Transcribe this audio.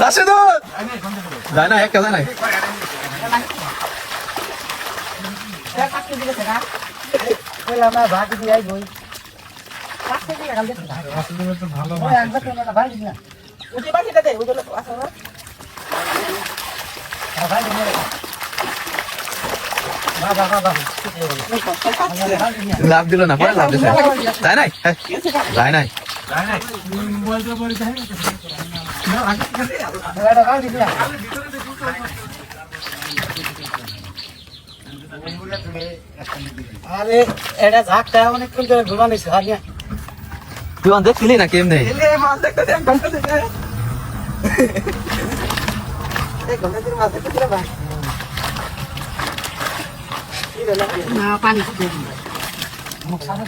রাশেদুল যায় না একটা যায় না লাভ দিল না পরে লাভ দিছে তাই নাই তাই নাই আরে এটা ঝাকটা অনেকক্ষণ ধরে ঘুমানিস হারিয়া তুই দেখছিলি না কেমনে মাছ দেখতে এক ঘন্টা থেকে এক ঘন্টা ধরে মাছ দেখতে ছিল ভাই না পানি মুখ সারা